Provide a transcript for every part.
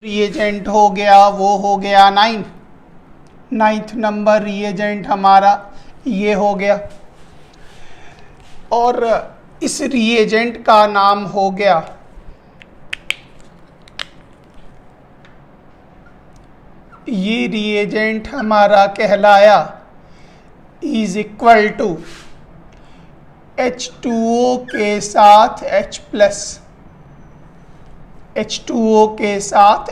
Reagent हो गया, वो हो गया नाइन्थ नंबर रिएजेंट हमारा ये हो गया। और इस रिएजेंट का नाम हो गया ये रिएजेंट हमारा कहलाया इज इक्वल टू H2O के साथ H2O के साथ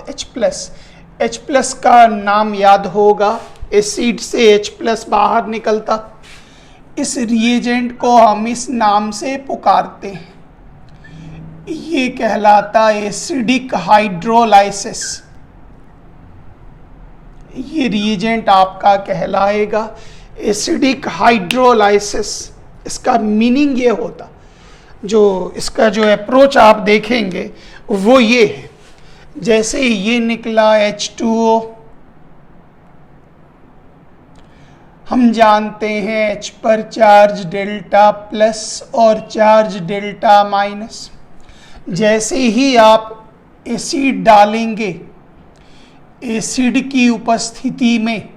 H+ का नाम याद होगा, एसिड से H+ बाहर निकलता। इस रिएजेंट को हम इस नाम से पुकारते हैं, ये कहलाता एसिडिक हाइड्रोलाइसिस। ये रिएजेंट आपका कहलाएगा एसिडिक हाइड्रोलाइसिस। इसका मीनिंग ये होता, जो इसका जो अप्रोच आप देखेंगे वो ये है, जैसे ये निकला H2O, हम जानते हैं H पर चार्ज डेल्टा प्लस और चार्ज डेल्टा माइनस। जैसे ही आप एसिड डालेंगे, एसिड की उपस्थिति में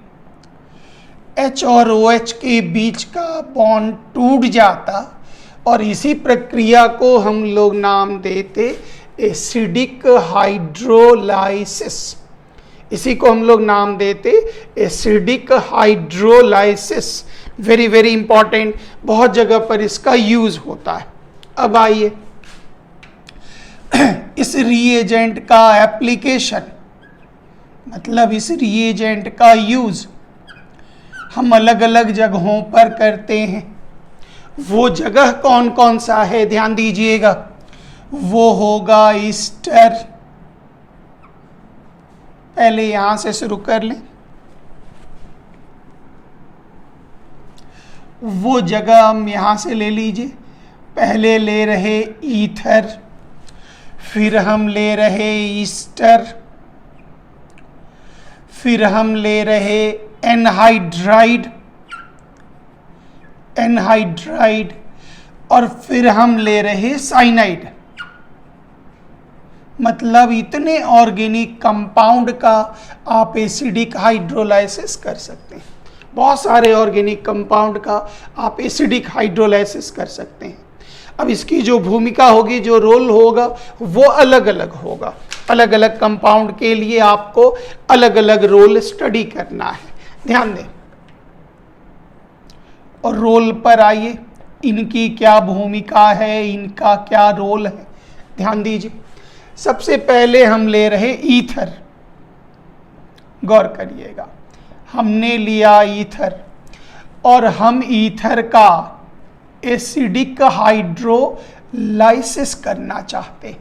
H और OH के बीच का बॉन्ड टूट जाता और इसी प्रक्रिया को हम लोग नाम देते एसिडिक हाइड्रोलाइसिस। इसी को हम लोग नाम देते acidic hydrolysis. Very very important, बहुत जगह पर इसका यूज होता है। अब आइए इस रिएजेंट का एप्लीकेशन, मतलब इस रिएजेंट का यूज हम अलग अलग जगहों पर करते हैं। वो जगह कौन कौन सा है ध्यान दीजिएगा, वो होगा ईस्टर। पहले यहां से शुरू कर लें। वो जगह हम यहां से ले लीजिए। पहले ले रहे ईथर, फिर हम ले रहे ईस्टर, फिर हम ले रहे एनहाइड्राइड और फिर हम ले रहे साइनाइड। मतलब इतने ऑर्गेनिक कंपाउंड का आप एसिडिक हाइड्रोलाइसिस कर सकते हैं। बहुत सारे ऑर्गेनिक कंपाउंड का आप एसिडिक हाइड्रोलाइसिस कर सकते हैं। अब इसकी जो भूमिका होगी, जो रोल होगा, वो अलग अलग होगा। अलग अलग कंपाउंड के लिए आपको अलग अलग रोल स्टडी करना है, ध्यान दें। और रोल पर आइए, इनकी क्या भूमिका है, इनका क्या रोल है, ध्यान दीजिए। सबसे पहले हम ले रहे ईथर, गौर करिएगा। हमने लिया ईथर और हम ईथर का एसिडिक हाइड्रोलाइसिस करना चाहते हैं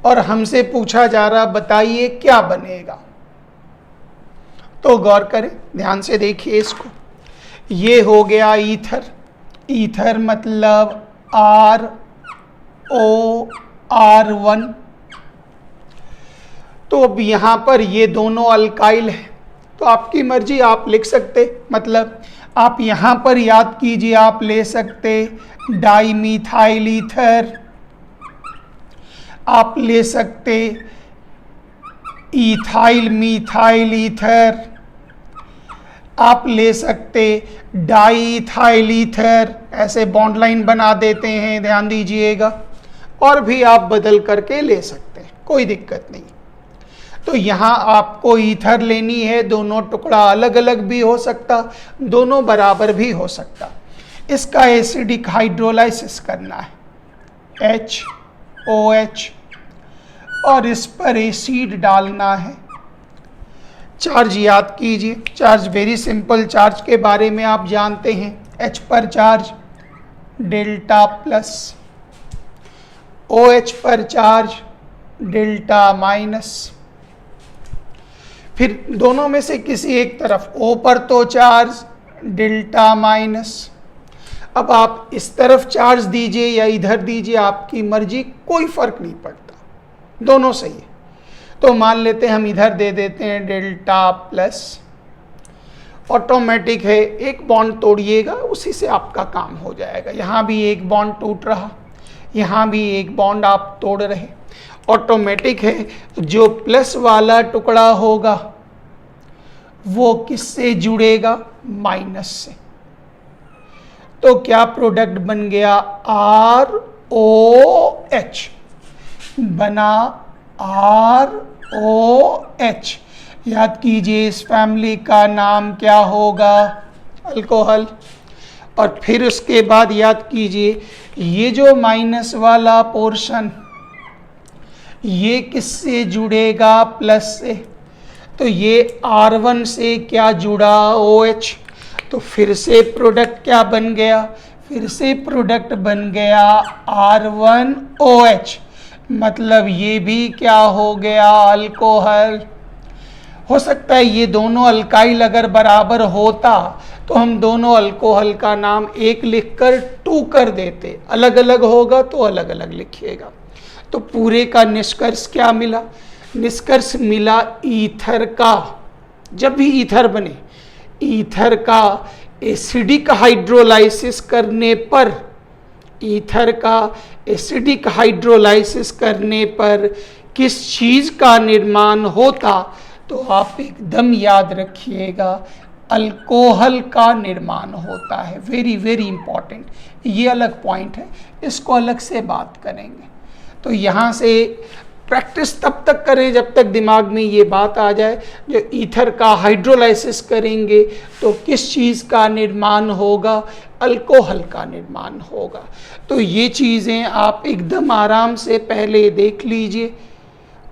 और हमसे पूछा जा रहा बताइए क्या बनेगा। तो गौर करें, ध्यान से देखिए इसको। ये हो गया ईथर। ईथर मतलब ROR1। तो अब यहाँ पर ये दोनों अल्काइल है, तो आपकी मर्जी, आप लिख सकते। मतलब आप यहाँ पर याद कीजिए, आप ले सकते डाईमीथाइल ईथर, आप ले सकते इथाइल मीथाइल ईथर, आप ले सकते डाईइथाइल ईथर। ऐसे बॉन्ड लाइन बना देते हैं, ध्यान दीजिएगा। और भी आप बदल करके ले सकते हैं, कोई दिक्कत नहीं। तो यहाँ आपको ईथर लेनी है, दोनों टुकड़ा अलग अलग भी हो सकता, दोनों बराबर भी हो सकता। इसका एसिडिक हाइड्रोलाइसिस करना है, HOH, और इस पर एसिड डालना है। चार्ज याद कीजिए, चार्ज वेरी सिंपल। चार्ज के बारे में आप जानते हैं, H पर चार्ज डेल्टा प्लस, OH पर चार्ज डेल्टा माइनस। फिर दोनों में से किसी एक तरफ, O पर तो चार्ज डेल्टा माइनस। अब आप इस तरफ चार्ज दीजिए या इधर दीजिए, आपकी मर्जी, कोई फर्क नहीं पड़ता, दोनों सही है। तो मान लेते हैं हम इधर दे देते हैं डेल्टा प्लस। ऑटोमेटिक है, एक बॉन्ड तोड़िएगा, उसी से आपका काम हो जाएगा। यहाँ भी एक बॉन्ड टूट रहा, यहाँ भी एक बॉन्ड आप तोड़ रहे, ऑटोमेटिक है, जो प्लस वाला टुकड़ा होगा वो किससे जुड़ेगा? माइनस से। तो क्या प्रोडक्ट बन गया? ROH बना, ROH। याद कीजिए इस फैमिली का नाम क्या होगा? अल्कोहल। और फिर उसके बाद याद कीजिए ये जो माइनस वाला पोर्शन ये किससे जुड़ेगा? प्लस से। तो ये R1 से क्या जुड़ा? OH। तो फिर से प्रोडक्ट क्या बन गया? फिर से प्रोडक्ट बन गया R1OH। मतलब ये भी क्या हो गया? अल्कोहल। हो सकता है ये दोनों अल्काइल अगर बराबर होता तो हम दोनों अल्कोहल का नाम एक लिखकर 2 कर देते, अलग अलग होगा तो अलग अलग लिखिएगा। तो पूरे का निष्कर्ष क्या मिला? निष्कर्ष मिला ईथर का, जब भी ईथर बने, ईथर का एसिडिक हाइड्रोलाइसिस करने पर, ईथर का एसिडिक हाइड्रोलाइसिस करने पर किस चीज का निर्माण होता? तो आप एकदम याद रखिएगा, अल्कोहल का निर्माण होता है। वेरी वेरी इंपॉर्टेंट, ये अलग पॉइंट है, इसको अलग से बात करेंगे। तो यहाँ से प्रैक्टिस तब तक करें जब तक दिमाग में ये बात आ जाए, जो ईथर का हाइड्रोलाइसिस करेंगे तो किस चीज़ का निर्माण होगा? अल्कोहल का निर्माण होगा। तो ये चीज़ें आप एकदम आराम से पहले देख लीजिए,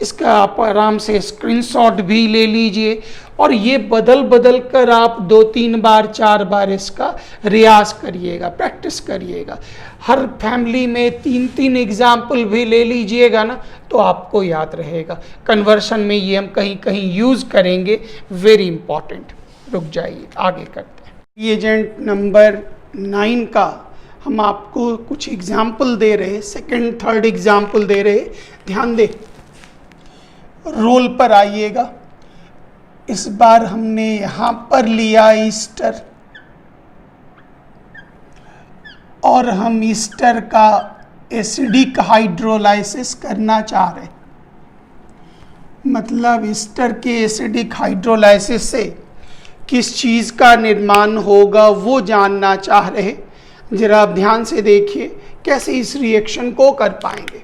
इसका आप आराम से स्क्रीनशॉट भी ले लीजिए और ये बदल बदल कर आप 2-3 बार 4 बार इसका रियाज करिएगा, प्रैक्टिस करिएगा। हर फैमिली में 3-3 एग्जाम्पल भी ले लीजिएगा ना तो आपको याद रहेगा। कन्वर्शन में ये हम कहीं कहीं यूज़ करेंगे, वेरी इंपॉर्टेंट। रुक जाइए, आगे करते हैं। रिएजेंट नंबर 9 का हम आपको कुछ एग्जाम्पल दे रहे, सेकंड थर्ड एग्जाम्पल दे रहे, ध्यान दे। रोल पर आइएगा। इस बार हमने यहां पर लिया ईस्टर और हम ईस्टर का एसिडिक हाइड्रोलाइसिस करना चाह रहे, मतलब ईस्टर के एसिडिक हाइड्रोलाइसिस से किस चीज का निर्माण होगा वो जानना चाह रहे। जरा आप ध्यान से देखिए कैसे इस रिएक्शन को कर पाएंगे।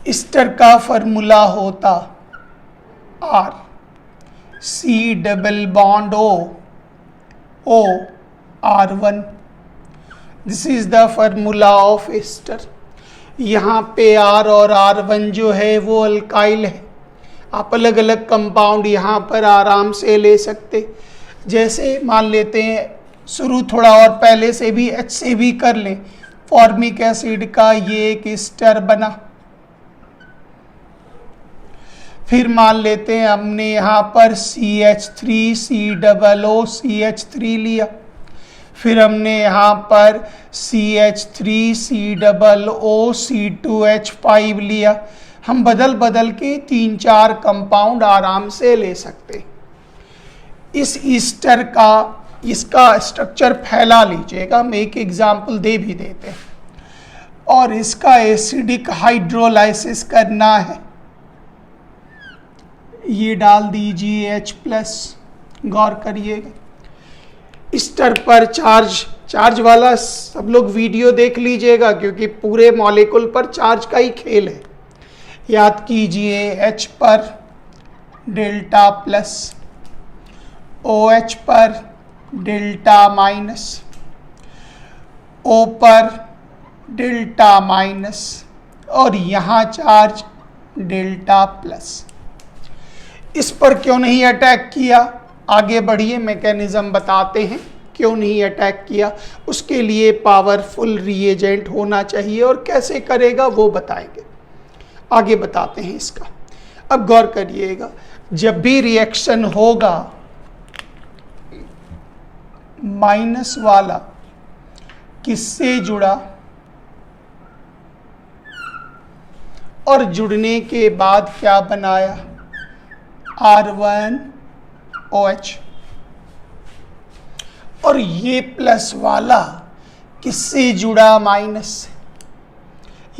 ईस्टर का फॉर्मूला होता R C double bond O R1। This is the formula of Easter. यहाँ पे R और R1 जो है वो अल्काइल है। आप अलग अलग कंपाउंड यहाँ पर आराम से ले सकते, जैसे मान लेते हैं शुरू थोड़ा और पहले से भी H से भी कर ले। फॉर्मिक एसिड का ये एक ईस्टर बना। फिर मान लेते हैं हमने यहाँ पर CH3COO लिया। फिर हमने यहाँ पर CH3COOC2H5 लिया। हम बदल बदल के 3-4 कंपाउंड आराम से ले सकते। इस ईस्टर का इसका स्ट्रक्चर फैला लीजिएगा, हम एक एग्जाम्पल दे भी देते हैं। और इसका एसिडिक हाइड्रोलाइसिस करना है, ये डाल दीजिए H+। गौर करिएगा ईस्टर पर चार्ज वाला सब लोग वीडियो देख लीजिएगा, क्योंकि पूरे मॉलिक्यूल पर चार्ज का ही खेल है। याद कीजिए H पर डेल्टा प्लस, OH पर डेल्टा माइनस, O पर डेल्टा माइनस और यहाँ चार्ज डेल्टा प्लस। इस पर क्यों नहीं अटैक किया? आगे बढ़िए, मैकेनिज्म बताते हैं क्यों नहीं अटैक किया। उसके लिए पावरफुल रिएजेंट होना चाहिए और कैसे करेगा वो बताएंगे, आगे बताते हैं इसका। अब गौर करिएगा, जब भी रिएक्शन होगा माइनस वाला किससे जुड़ा और जुड़ने के बाद क्या बनाया? R1OH। और ये प्लस वाला किससे जुड़ा? माइनस से।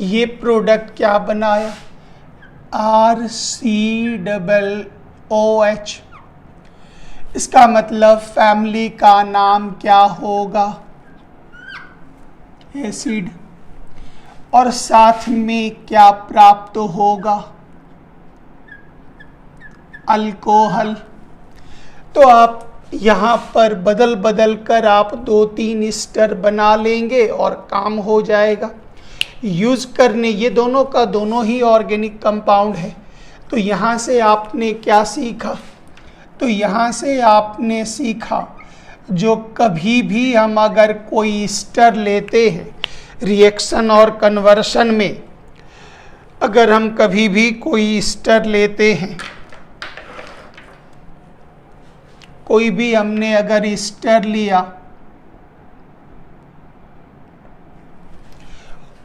ये प्रोडक्ट क्या बनाया? RCOOH। इसका मतलब फैमिली का नाम क्या होगा? एसिड। और साथ में क्या प्राप्त होगा? अल्कोहल। तो आप यहाँ पर बदल बदल कर आप 2-3 ईस्टर बना लेंगे और काम हो जाएगा। यूज़ करने ये दोनों का दोनों ही ऑर्गेनिक कंपाउंड है। तो यहाँ से आपने क्या सीखा? तो यहाँ से आपने सीखा जो कभी भी हम अगर कोई ईस्टर लेते हैं रिएक्शन और कन्वर्शन में, अगर हम कभी भी कोई ईस्टर लेते हैं, कोई भी हमने अगर ईस्टर लिया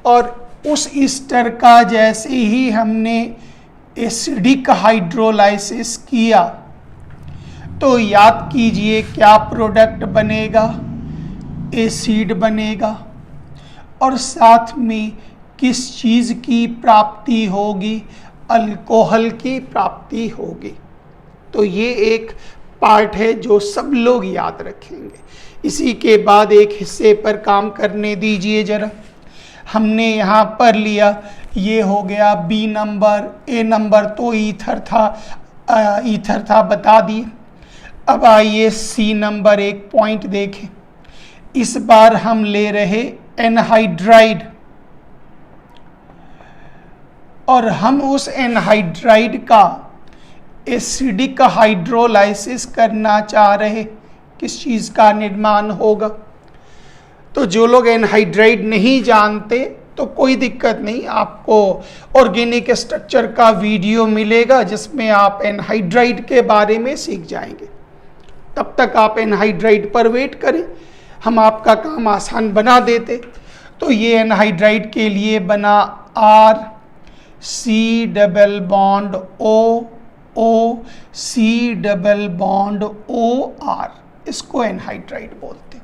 और उस ईस्टर का जैसे ही हमने एसिडिक हाइड्रोलाइसिस किया तो याद कीजिए क्या प्रोडक्ट बनेगा? एसिड बनेगा। और साथ में किस चीज़ की प्राप्ति होगी? अल्कोहल की प्राप्ति होगी। तो ये एक पार्ट है जो सब लोग याद रखेंगे। इसी के बाद एक हिस्से पर काम करने दीजिए जरा। हमने यहाँ पर लिया, ये हो गया बी नंबर, ए नंबर तो ईथर था बता दिए। अब आइए सी नंबर एक पॉइंट देखें। इस बार हम ले रहे एनहाइड्राइड और हम उस एनहाइड्राइड का एसिडिक हाइड्रोलाइसिस करना चाह रहे। किस चीज़ का निर्माण होगा? तो जो लोग एनहाइड्राइड नहीं जानते तो कोई दिक्कत नहीं, आपको ऑर्गेनिक स्ट्रक्चर का वीडियो मिलेगा जिसमें आप एनहाइड्राइड के बारे में सीख जाएंगे। तब तक आप एनहाइड्राइड पर वेट करें, हम आपका काम आसान बना देते। तो ये एनहाइड्राइड के लिए बना RC∪OOC∪OR, इसको एनहाइड्राइड बोलते हैं।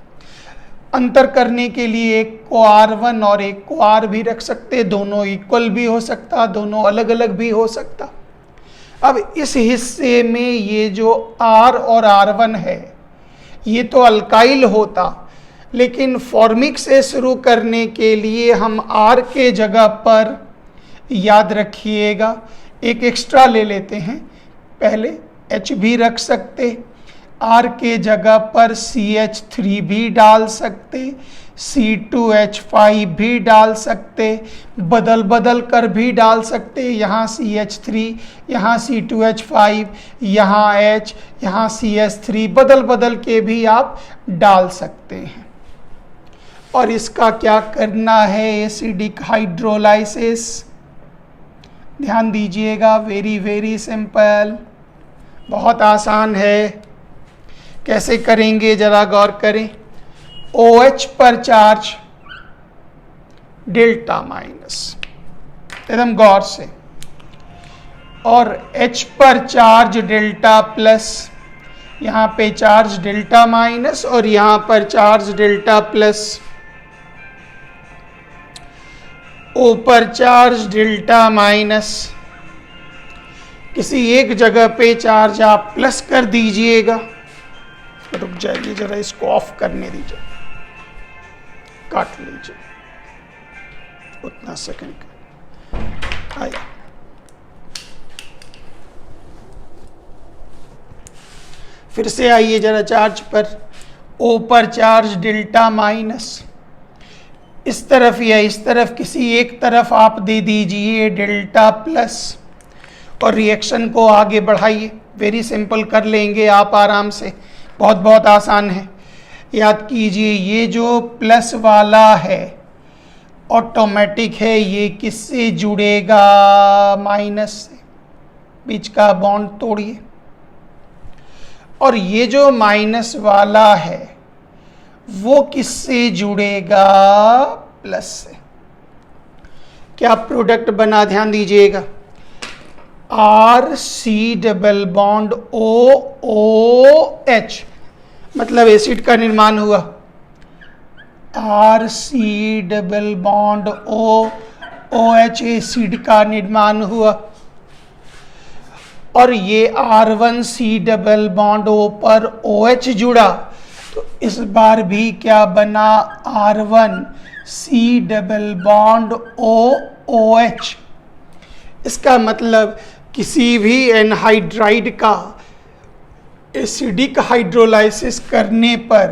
अंतर करने के लिए एक को R1 और एक को R भी रख सकते, दोनों इक्वल भी हो सकता, दोनों अलग अलग भी हो सकता। अब इस हिस्से में ये जो R और R1 है ये तो अल्काइल होता, लेकिन फॉर्मिक से शुरू करने के लिए हम R के जगह पर याद रखिएगा एक एक्स्ट्रा ले लेते हैं। पहले H भी रख सकते, R के जगह पर CH3 भी डाल सकते, C2H5 भी डाल सकते, बदल बदल कर भी डाल सकते। यहाँ CH3, यहाँ C2H5, यहाँ H, यहाँ CH3, बदल बदल के भी आप डाल सकते हैं। और इसका क्या करना है? Acidic hydrolysis. ध्यान दीजिएगा, वेरी वेरी सिंपल, बहुत आसान है। कैसे करेंगे जरा गौर करें। OH पर चार्ज डेल्टा माइनस, एकदम गौर से, और H पर चार्ज डेल्टा प्लस। यहाँ पे चार्ज डेल्टा माइनस और यहाँ पर चार्ज डेल्टा प्लस। O पर चार्ज डेल्टा माइनस। किसी एक जगह पे चार्ज आप प्लस कर दीजिएगा। रुक जाइए जरा, इसको ऑफ करने दीजिए, काट लीजिए उतना सेकंड का आया। फिर से आइए जरा चार्ज पर। O पर चार्ज डेल्टा माइनस, इस तरफ या इस तरफ किसी एक तरफ आप दे दीजिए डेल्टा प्लस और रिएक्शन को आगे बढ़ाइए। वेरी सिंपल, कर लेंगे आप आराम से, बहुत बहुत आसान है। याद कीजिए ये जो प्लस वाला है ऑटोमेटिक है, ये किससे जुड़ेगा? माइनस से। बीच का बॉन्ड तोड़िए। और ये जो माइनस वाला है वो किससे जुड़ेगा? प्लस से। क्या प्रोडक्ट बना? ध्यान दीजिएगा, RC∪OOH, मतलब एसिड का निर्माण हुआ। RC∪OOH, एसिड का निर्माण हुआ। और ये R1C डबल बॉन्ड O पर OH जुड़ा, तो इस बार भी क्या बना, R1C double bond O OH। इसका मतलब किसी भी एनहाइड्राइड का एसिडिक हाइड्रोलाइसिस करने पर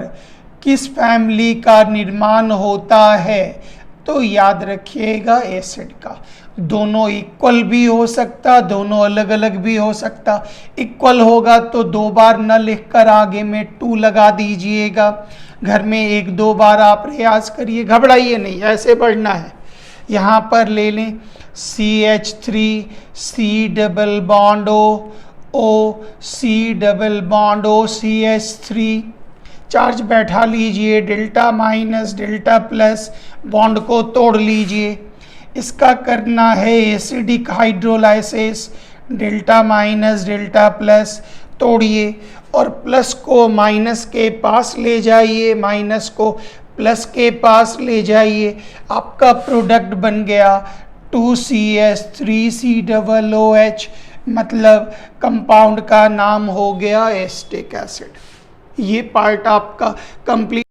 किस फैमिली का निर्माण होता है, तो याद रखिएगा एसिड का। दोनों इक्वल भी हो सकता, दोनों अलग अलग भी हो सकता। इक्वल होगा तो 2 बार न लिखकर आगे में 2 लगा दीजिएगा। घर में 1-2 बार आप प्रयास करिए, घबराइए नहीं, ऐसे पढ़ना है। यहाँ पर ले लें CH3C double bond O C double bond O CH3, charge बैठा लीजिए, delta minus delta plus, bond को तोड़ लीजिए। इसका करना है acidic hydrolysis, delta minus delta plus तोड़िए और प्लस को माइनस के पास ले जाइए, माइनस को प्लस के पास ले जाइए। आपका प्रोडक्ट बन गया 2CH3C डबल OH, मतलब कंपाउंड का नाम हो गया एसिटिक एसिड। ये पार्ट आपका कंप्लीट